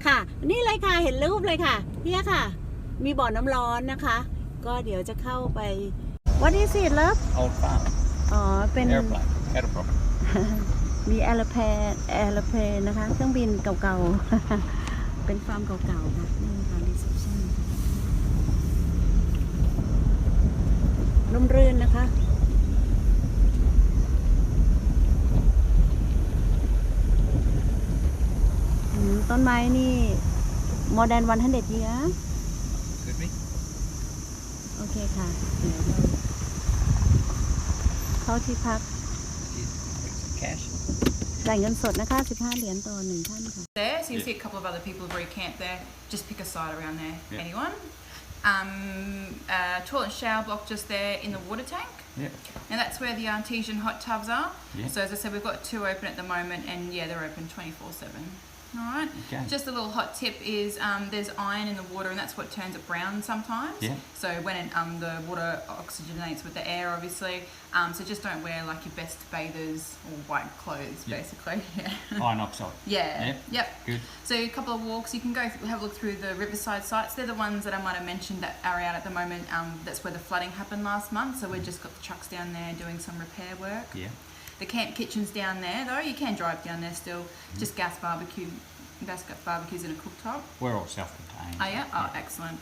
ค่ะนี่เลยค่ะเห็นรูปเลยค่ะเนี่ยค่ะมีบ่อน้ำร้อนนะคะก็เดี๋ยวจะเข้าไป What is it love Old farm อ๋อเป็น airplane มีแอร์เพลนนะคะเครื่องบินเก่าๆ เป็นฟาร์มเก่าๆค่ะนี่ค่ะรีเซพชั่นร่มรื่นนะคะต้นไม้นี่ more than 100 years could be โอเคค่ะเดี๋ยวเราเข้าที่พัก cash จ่ายเงินสดนะคะ15 เหรียญต่อ1 ท่านค่ะ There, so you'll see a couple of other people have already camped there. Just pick a side around there. Yeah. Anyone? Toilet and shower block just there in the water tank. Yeah. Now that's where the artesian hot tubs are. Yeah. So as I said, we've got 2 open at the moment, and yeah, they're open 24/7. All right. Okay. Just a little hot tip is there's iron in the water, and that's what turns it brown sometimes. Yeah. So when the water oxygenates with the air, obviously. So just don't wear like your best bathers or white clothes, Yeah. basically. Yeah. Iron oxide. Yeah. Yeah. Yep. Good. So a couple of walks. You can go have a look through the riverside sites. They're the ones that I might have mentioned that are out at the moment. That's where the flooding happened last month. So we've just got the trucks down there doing some repair work. Yeah. The camp kitchen's down there though. You can drive down there still. Just gas barbecues in a cooktop. We're all self-contained. Oh yeah. Oh, excellent.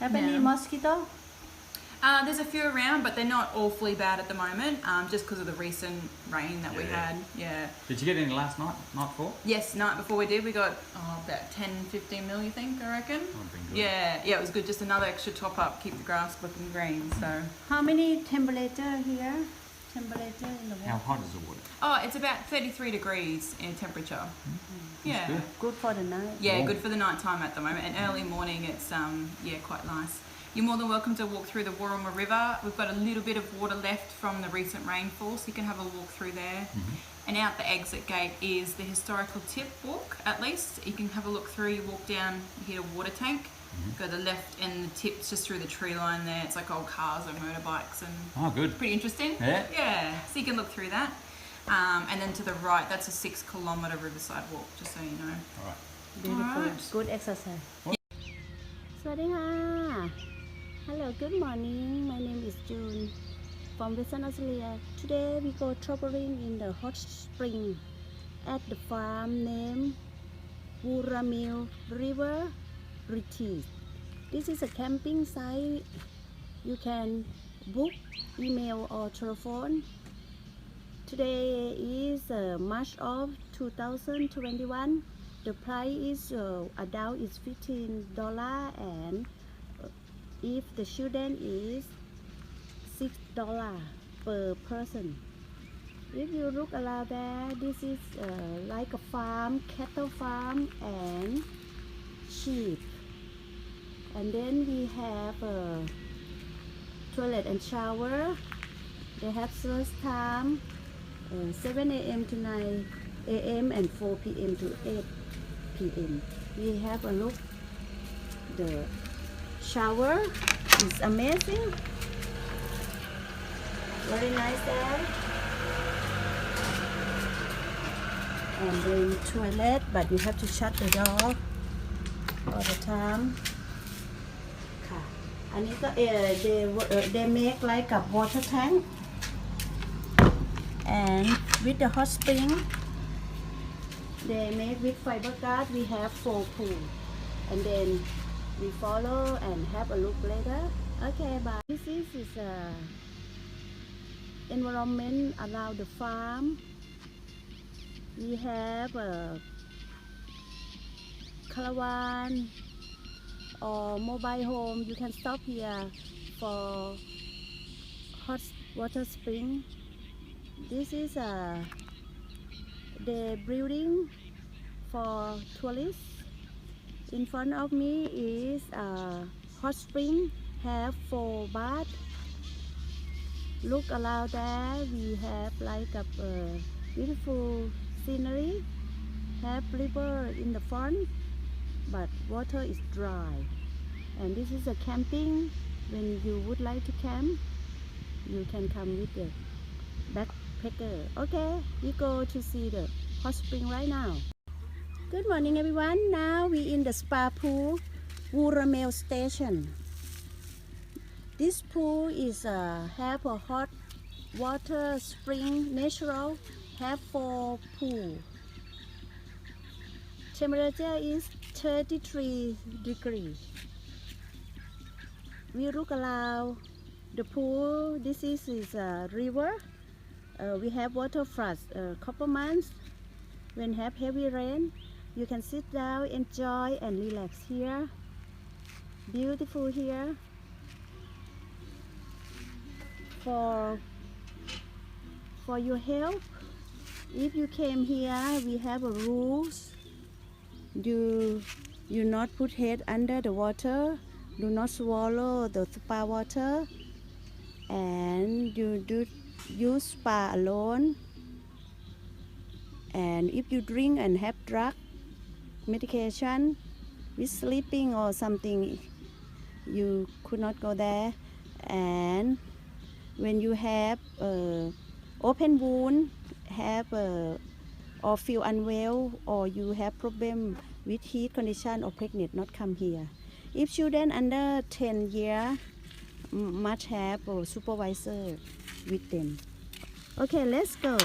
Have any Yeah. mosquito There's a few around, but they're not awfully bad at the moment. Just because of the recent rain that we Yeah. had. Yeah. Did you get any last night before? Yes. Night before we did, we got about 10-15 mil. You think? I reckon. Would have been good. Yeah, it was good. Just another extra top up, keep the grass looking green. So, how many temperature here temperature in the How water hot is the water? it's about 33 degrees in temperature. Yeah, good. good for the night yeah, Warm. good for the night time at the moment. And early morning, it's quite nice. You're more than welcome to walk through the Wooramel River. We've got a little bit of water left from the recent rainfall, so you can have a walk through there. And out the exit gate is the historical tip walk, at least. You can have a look through, you walk down, you hit a water tank, go to the left, and the tip's just through the tree line there. It's like old cars or motorbikes, and Oh, good. pretty interesting. Yeah. Yeah, so you can look through that. And then to the right, that's a 6-kilometre riverside walk, just so you know. All right. beautiful Alright. good exercise สวัสดีค่ะ Hello good morning my name is June from Western Australia today we go traveling in the hot spring at the farm named Wooramel River Retreat. This is a camping site. You can book, email or telephone. Today is March of 2021. The price is adult is $15 and if the children is $6 per person. If you look around there, this is like a farm, cattle farm and sheep. And then we have a toilet and shower. They have service time 7 a.m. to 9 a.m. and 4 p.m. to 8 p.m. We have a look. The shower is amazing. Very nice there. And then toilet, but you have to shut the door all the time. ค่ะ อันนี้ก็they make like a water tank and with the hot spring they make with fiberglass. We have 4 pool and then we follow and have a look later. Okay, bye. This is environment around the farm. We have a caravan or mobile home. You can stop here for hot water spring. This is the building for tourists. In front of me is a hot spring, have 4 baths. Look around there, we have like a beautiful scenery. Have river in the front, but water is dry. And this is a camping. When you would like to camp, you can come with the backpacker. Okay, we go to see the hot spring right now. Good morning everyone. Now we in the spa pool, Wooramel station. This pool is have a hot water spring natural, have 4 pool. Temperature is 33 degrees. We look around the pool. This is a river. We have water floods a couple months. When have heavy rain, you can sit down, enjoy and relax here. Beautiful here. For your health, if you came here, we have a rules. You not put head under the water. Do not swallow the spa water, and you do use spa alone. And if you drink and have drug medication with sleeping or something, you could not go there. And when you have open wound, have or feel unwell, or you have problem with heat condition or pregnant, not come here. If children under 10 years, must have a supervisor with them. Okay, let's go.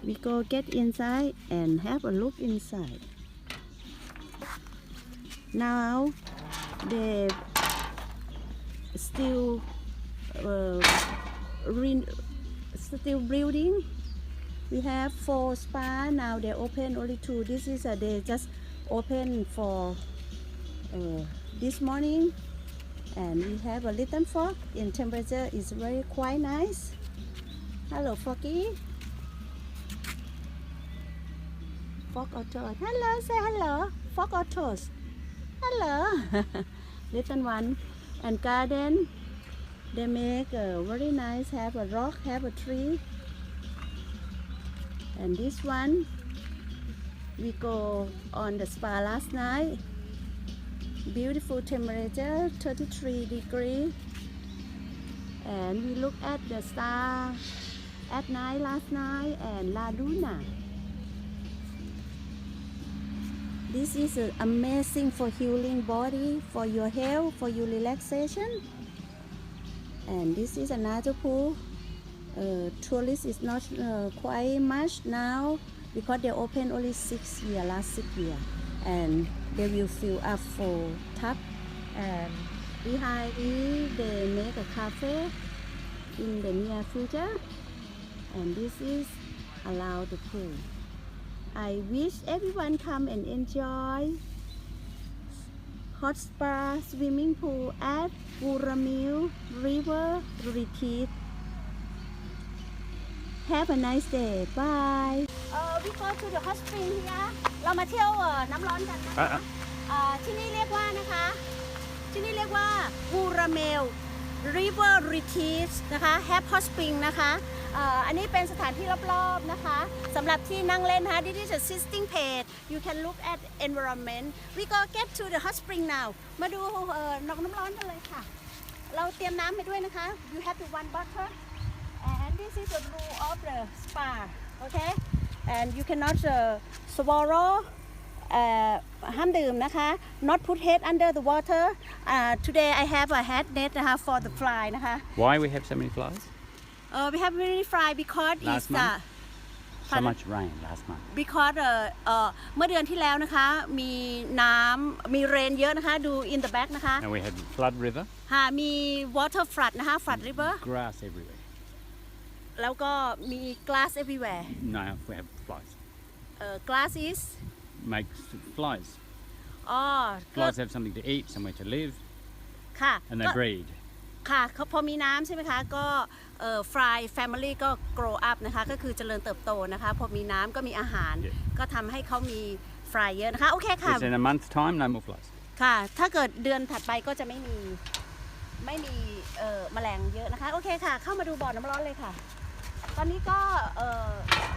We go get inside and have a look inside. Now they still building. We have 4 spa now. They open only 2. This is they just open for this morning, and we have a little fog. In temperature is very quite nice. Hello, Foggy. Fog or toast? Hello, say hello. Fog or toast? Hello. Little one. And garden, they make very nice. Have a rock, have a tree. And this one, we go on the spa last night. Beautiful temperature, 33 degrees. And we look at the star at night last night and La Luna. This is amazing for healing body, for your health, for your relaxation. And this is another pool. Tourists is not quite much now because they open only 6 years, last 6 years, and they will fill up for tub. And behind it, they make a cafe in the near future. And this is allowed the pool. I wish everyone come and enjoy hot spa swimming pool at Wooramel River Retreat. Have a nice day. Bye. We go to the hot spring here. เรามาเที่ยวน้ำร้อนกันนะคะที่นี่เรียกว่านะคะ ที่นี่เรียกว่า Wooramel River Retreat นะคะ Have Hot Spring นะคะอันนี้เป็นสถานที่รอบๆนะคะสำหรับที่นั่งเล่นนะคะ This is a sitting page. You can look at environment. We go get to the hot spring now. มาดูน้ำร้อนกันเลยค่ะ เราเตรียมน้ำไปด้วยนะคะ You have the one bottle. And this is the rule of the spa, okay? And you cannot swallow, ห้ามดื่มนะคะ Not put head under the water. Today I have a head net นะคะ for the fly นะคะ Why we have so many flies? We have many fly because Last month? So much rain last month. because เมื่อเดือนที่แล้วนะคะมีน้ำมีเรนเยอะนะคะดู in the back นะคะ And we had flood river. ค่ะมี water flood นะคะ flood river Grass everywhere. แล้วก็มี glass everywhere. No, we have flies. Glass is Makes flies. อ๋อ Flies have something to eat, somewhere to live, ค่ะ and they breed. ค่ะพอมีน้ำใช่ไหมคะก็fly family ก็ grow up นะคะก็คือเจริญเติบโตนะคะพอมีน้ำก็มีอาหาร Yeah. ก็ทำให้เขามี fly เยอะนะคะโอเคค่ะ Because in a month's time, no more flies. ค่ะถ้าเกิดเดือนถัดไปก็จะไม่มีแมลงเยอะนะคะโอเคค่ะเข้ามาดูบ่อน้ำร้อนเลยค่ะตอนนี้ก็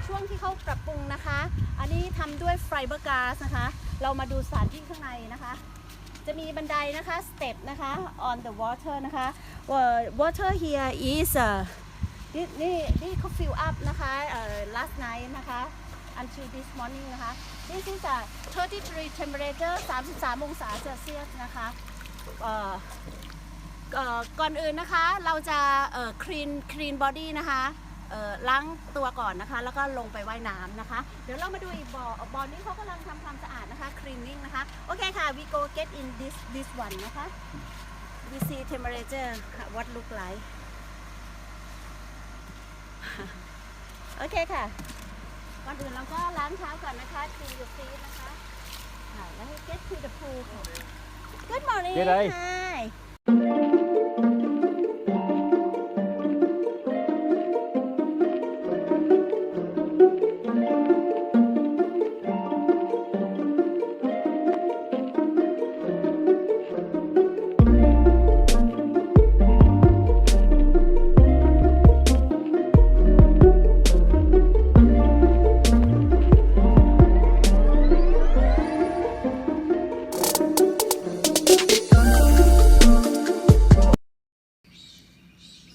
ช่วงที่เขาปรับปรุงนะคะอันนี้ทำด้วยไฟเบอร์ก๊าซนะคะเรามาดูสถานที่ข้างในนะคะจะมีบันไดนะคะสเต็ปนะคะ on the water นะคะ water here is นี่เขา fill up นะคะlast night นะคะ until this morning นะคะ This is a 33 temperature 33 องศาเซลเซียสนะคะก่อนอื่นนะคะเราจะclean body นะคะล้างตัวก่อนนะคะแล้วก็ลงไปว่ายน้ำนะคะเดี๋ยวเรามาดูอีกบ่อนี้เขากำลังทำความสะอาดนะคะ cleaning นะคะโอเคค่ะ we go get in this one นะคะ we see temperature what look like โอเคค่ะก่อนอื่นเราก็ล้างเท้าก่อนนะคะ clean your feet นะคะแล้ว get to the pool Good morning G'day. Hi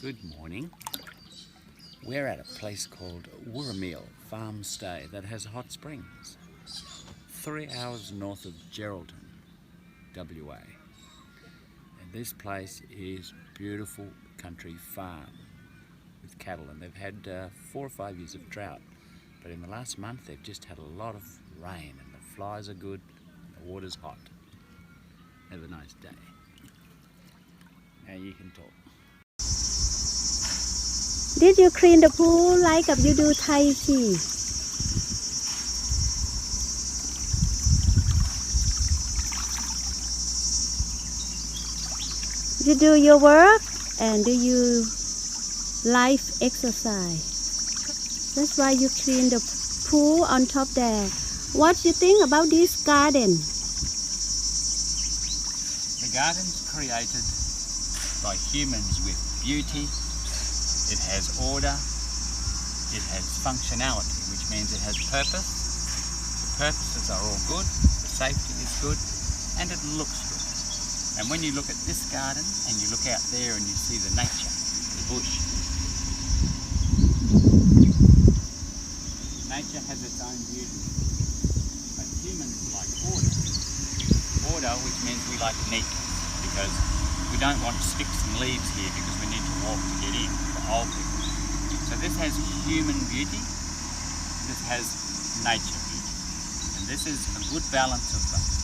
Good morning. We're at a place called Wooramel Farm Stay that has hot springs, 3 hours north of Geraldton, WA. And this place is beautiful country farm with cattle, and they've had 4 or 5 years of drought. But in the last month they've just had a lot of rain and the flies are good and the water's hot. Have a nice day. Now you can talk. Did you clean the pool like you do Tai Chi? You do your work and do you life exercise. That's why you clean the pool on top there. What do you think about this garden? The garden's created by humans with beauty. It has order, it has functionality, which means it has purpose. The purposes are all good, the safety is good, and it looks good. And when you look at this garden and you look out there and you see the nature, the bush, nature has its own beauty. But humans like order. Order, which means we like neatness, because we don't want sticks and leaves here because we need to walk to get in. Old people. So this has human beauty, this has nature beauty, and this is a good balance of both.